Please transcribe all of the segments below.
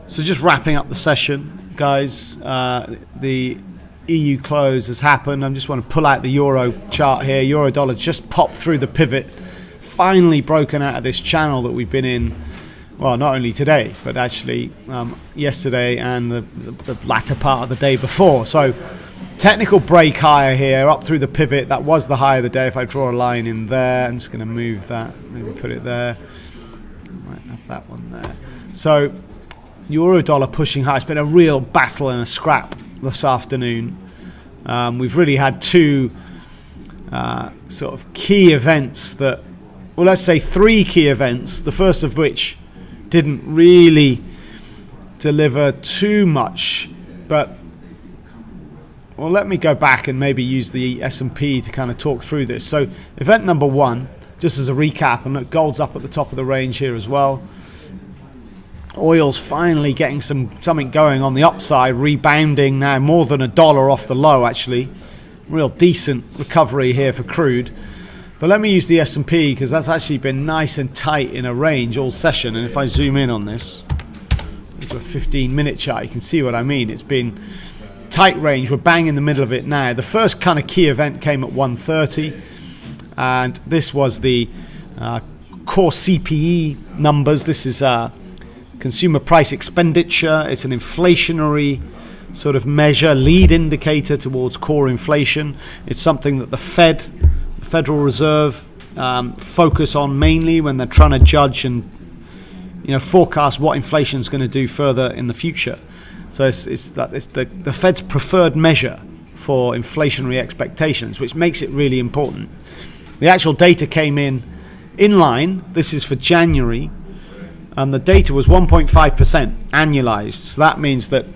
So just wrapping up the session, guys. The EU close has happened. I just want to pull out the euro chart here. Euro dollar just popped through the pivot, finally broken out of this channel that we've been in. Well, not only today, but actually yesterday and the latter part of the day before. So technical break higher here, up through the pivot. That was the high of the day. If I draw a line in there, I'm just going to move that, maybe put it there. Might have that one there. So euro dollar pushing high. It's been a real battle and a scrap this afternoon. We've really had two sort of key events that, well, let's say three key events, the first of which didn't really deliver too much, but well, let me go back and maybe use the S&P to kind of talk through this. So event number one, just as a recap, and look, gold's up at the top of the range here as well. Oil's finally getting something going on the upside, rebounding now more than $1 off the low, actually. Real decent recovery here for crude. But let me use the S&P because that's actually been nice and tight in a range all session. And if I zoom in on this, into a 15-minute chart, you can see what I mean. It's been tight range. We're bang in the middle of it now. The first kind of key event came at 1:30, and this was the core CPE numbers. This is consumer price expenditure. It's an inflationary sort of measure, lead indicator towards core inflation. It's something that the Federal Reserve, focus on mainly when they're trying to judge and forecast what inflation is going to do further in the future. So it's the Fed's preferred measure for inflationary expectations, which makes it really important. The actual data came in line. This is for January. And the data was 1.5% annualized. So that means that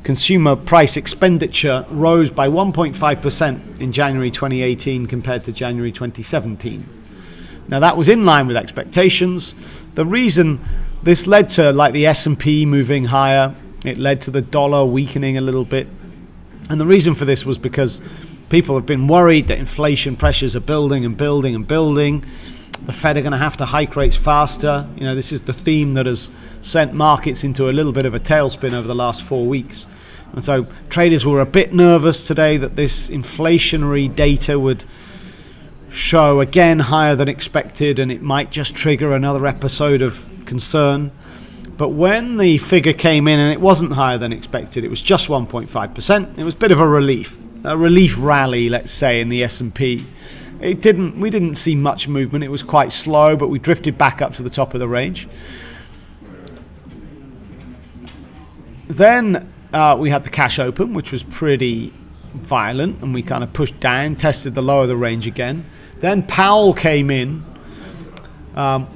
consumer price expenditure rose by 1.5% in January 2018 compared to January 2017. Now that was in line with expectations. The reason this led to like the S&P moving higher, it led to the dollar weakening a little bit. And the reason for this was because people have been worried that inflation pressures are building and building and building. The Fed are going to have to hike rates faster. This is the theme that has sent markets into a little bit of a tailspin over the last 4 weeks. And so traders were a bit nervous today that this inflationary data would show again higher than expected, and it might just trigger another episode of concern. But when the figure came in and it wasn't higher than expected, it was just 1.5%. It was a bit of a relief rally, let's say, in the S&P. We didn't see much movement. It was quite slow, but we drifted back up to the top of the range. Then we had the cash open, which was pretty violent, and we kind of pushed down, tested the lower of the range again. Then Powell came in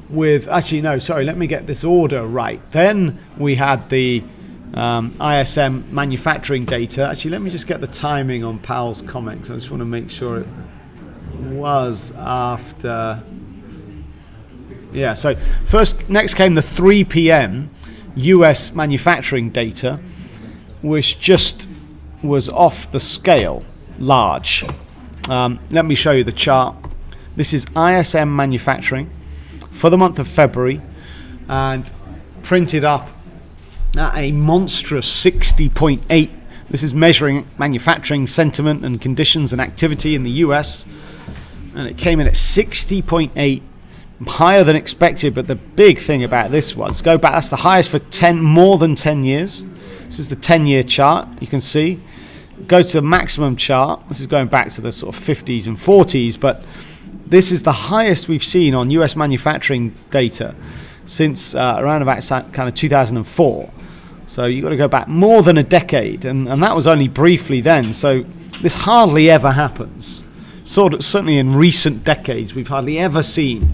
with, actually no, sorry, let me get this order right. Then we had the ISM manufacturing data. Actually, let me just get the timing on Powell's comments. I just want to make sure it was after. Yeah, so next came the 3 p.m. US manufacturing data, which just was off the scale, large. Let me show you the chart. This is ISM manufacturing for the month of February, and printed up at a monstrous 60.8. This is measuring manufacturing sentiment and conditions and activity in the US, and it came in at 60.8, higher than expected. But the big thing about this was, go back, that's the highest for more than 10 years. This is the 10-year chart, you can see. Go to the maximum chart. This is going back to the sort of 50s and 40s, but this is the highest we've seen on US manufacturing data since around about kind of 2004. So you've got to go back more than a decade, and that was only briefly then. So this hardly ever happens. Certainly in recent decades, we've hardly ever seen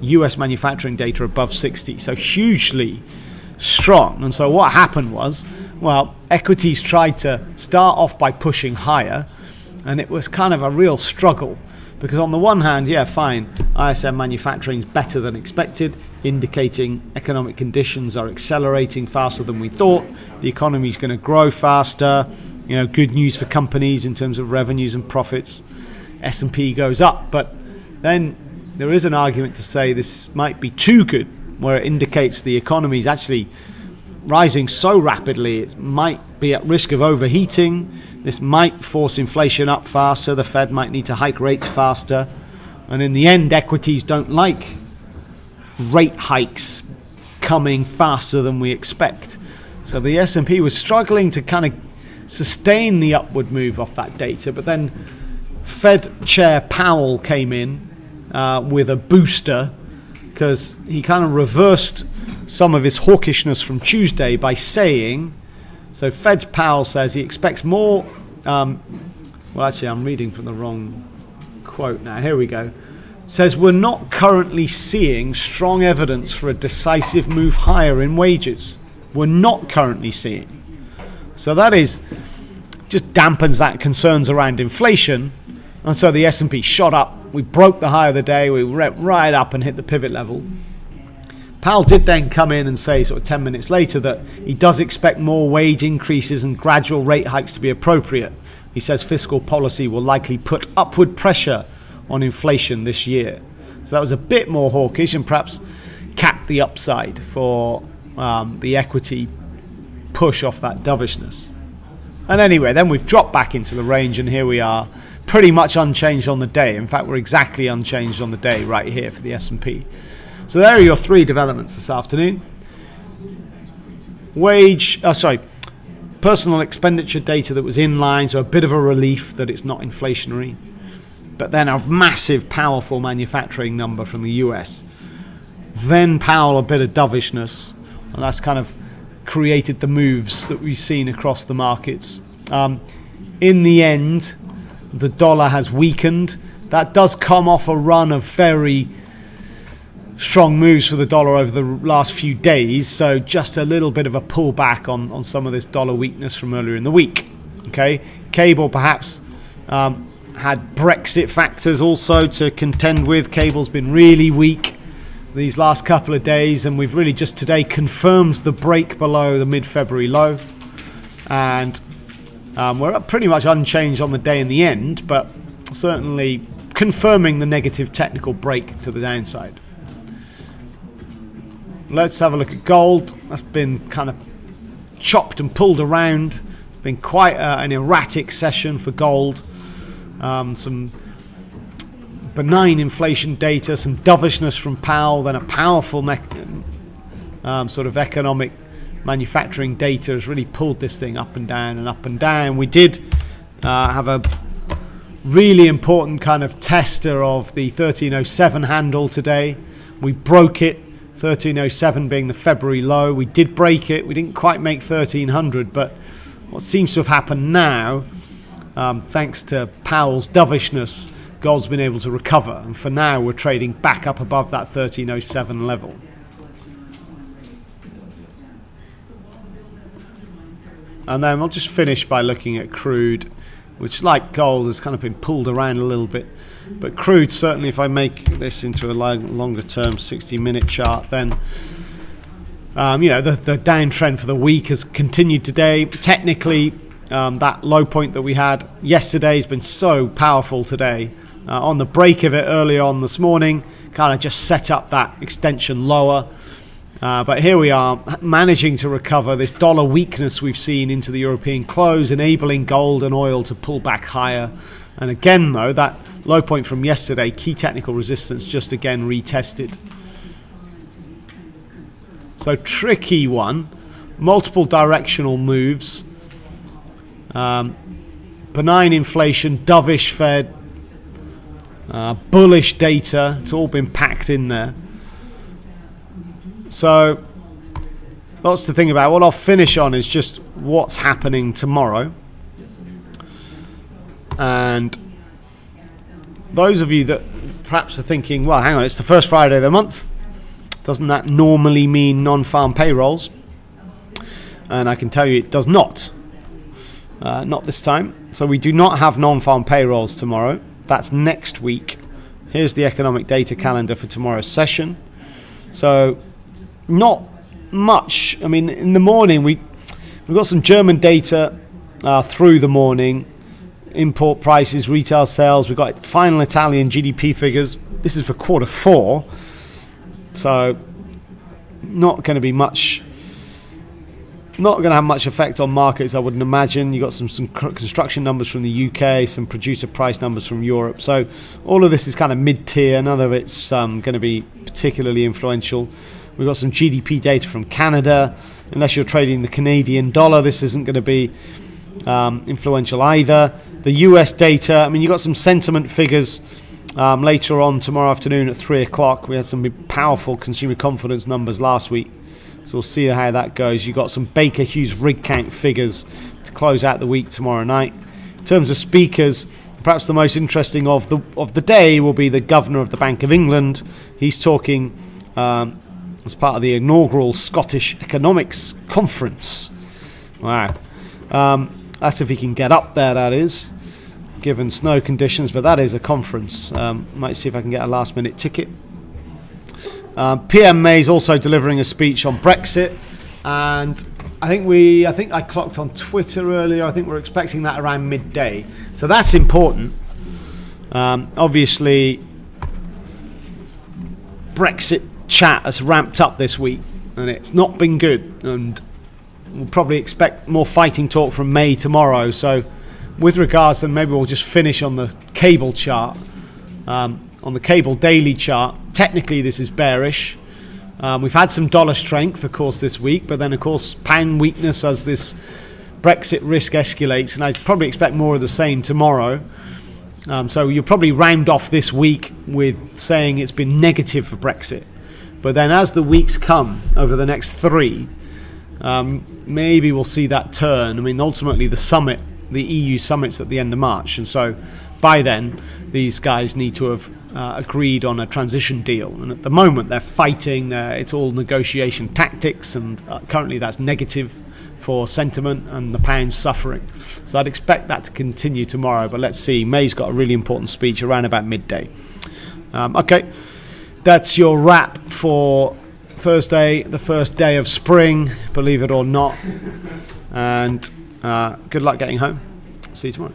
US manufacturing data above 60. So hugely strong. And so what happened was, well, equities tried to start off by pushing higher, and it was kind of a real struggle. Because on the one hand, yeah, fine, ISM manufacturing is better than expected, indicating economic conditions are accelerating faster than we thought. The economy is going to grow faster. Good news for companies in terms of revenues and profits. S&P goes up, but then there is an argument to say this might be too good, where it indicates the economy is actually rising so rapidly, it might be at risk of overheating. This might force inflation up faster. The Fed might need to hike rates faster. And in the end, equities don't like rate hikes coming faster than we expect. So the S&P was struggling to kind of sustain the upward move off that data. But then Fed Chair Powell came in with a booster, because he kind of reversed some of his hawkishness from Tuesday by saying, so Fed's Powell says he expects more, well actually I'm reading from the wrong quote now, here we go, says we're not currently seeing strong evidence for a decisive move higher in wages. We're not currently seeing. So that is, just dampens that concerns around inflation, and so the S&P shot up. We broke the high of the day, we went right up and hit the pivot level. Powell did then come in and say sort of 10 minutes later that he does expect more wage increases and gradual rate hikes to be appropriate. He says fiscal policy will likely put upward pressure on inflation this year. So that was a bit more hawkish and perhaps capped the upside for the equity push off that dovishness. And anyway, then we've dropped back into the range, and here we are, pretty much unchanged on the day. In fact, we're exactly unchanged on the day right here for the S&P. So there are your three developments this afternoon. Personal expenditure data that was in line, so a bit of a relief that it's not inflationary. But then a massive, powerful manufacturing number from the US. Then Powell, a bit of dovishness, and that's kind of created the moves that we've seen across the markets. In the end, the dollar has weakened. That does come off a run of very strong moves for the dollar over the last few days, so just a little bit of a pullback on some of this dollar weakness from earlier in the week. Okay, cable perhaps had Brexit factors also to contend with. Cable's been really weak these last couple of days, and we've really just today confirmed the break below the mid-February low, and we're up pretty much unchanged on the day in the end, but certainly confirming the negative technical break to the downside. Let's have a look at gold. That's been kind of chopped and pulled around. It's been quite an erratic session for gold. Some benign inflation data, some dovishness from Powell, then a powerful sort of economic manufacturing data has really pulled this thing up and down and up and down. We did have a really important kind of tester of the 1307 handle today. We broke it, 1307 being the February low. We did break it. We didn't quite make 1300, but what seems to have happened now, thanks to Powell's dovishness, gold's been able to recover, and for now we're trading back up above that 1307 level. And then we'll just finish by looking at crude, which, like gold, has kind of been pulled around a little bit. But crude, certainly, if I make this into a longer term 60-minute chart, then you know, the downtrend for the week has continued today. Technically, that low point that we had yesterday has been so powerful today. On the break of it earlier on this morning, kind of just set up that extension lower. But here we are, managing to recover this dollar weakness we've seen into the European close, enabling gold and oil to pull back higher. And again, though, that low point from yesterday, key technical resistance, just again retested. So tricky one, multiple directional moves, benign inflation, dovish Fed, bullish data. It's all been packed in there. So lots to think about. What I'll finish on is just what's happening tomorrow. And those of you that perhaps are thinking, well, hang on, it's the first Friday of the month. Doesn't that normally mean non-farm payrolls? And I can tell you it does not. Not this time. So we do not have non-farm payrolls tomorrow. That's next week. Here's the economic data calendar for tomorrow's session. So not much. I mean, in the morning we've got some German data through the morning. Import prices, retail sales. We've got final Italian GDP figures. This is for quarter 4. So not going to be much not going to have much effect on markets, I wouldn't imagine. You got some construction numbers from the UK, some producer price numbers from Europe. So all of this is kind of mid-tier. None of it's going to be particularly influential. We've got some GDP data from Canada. Unless you're trading the Canadian dollar, this isn't going to be influential either. The US data, I mean, you got some sentiment figures later on tomorrow afternoon at 3 o'clock. We had some powerful consumer confidence numbers last week, so we'll see how that goes. You got some Baker Hughes rig count figures to close out the week tomorrow night. In terms of speakers, perhaps the most interesting of the day will be the Governor of the Bank of England. He's talking as part of the inaugural Scottish Economics Conference. Wow. That's if he can get up there, that is, given snow conditions, but that is a conference. Might see if I can get a last minute ticket. PM May's also delivering a speech on Brexit, and I think I clocked on Twitter earlier, I think we're expecting that around midday. So that's important. Obviously Brexit chat has ramped up this week and it's not been good, and we'll probably expect more fighting talk from May tomorrow. So with regards, and maybe we'll just finish on the cable chart. On the cable daily chart, technically this is bearish. We've had some dollar strength, of course, this week, but then, of course, pound weakness as this Brexit risk escalates, and I probably expect more of the same tomorrow. So you'll probably round off this week with saying it's been negative for Brexit. But then as the weeks come over the next 3, maybe we'll see that turn. I mean, ultimately the summit, the EU summit's at the end of March, and so by then these guys need to have agreed on a transition deal, and at the moment they're fighting. It's all negotiation tactics, and currently that's negative for sentiment, and the pound's suffering. So I'd expect that to continue tomorrow, but let's see. May's got a really important speech around about midday. Okay, that's your wrap for Thursday, the first day of spring, believe it or not, and good luck getting home. See you tomorrow.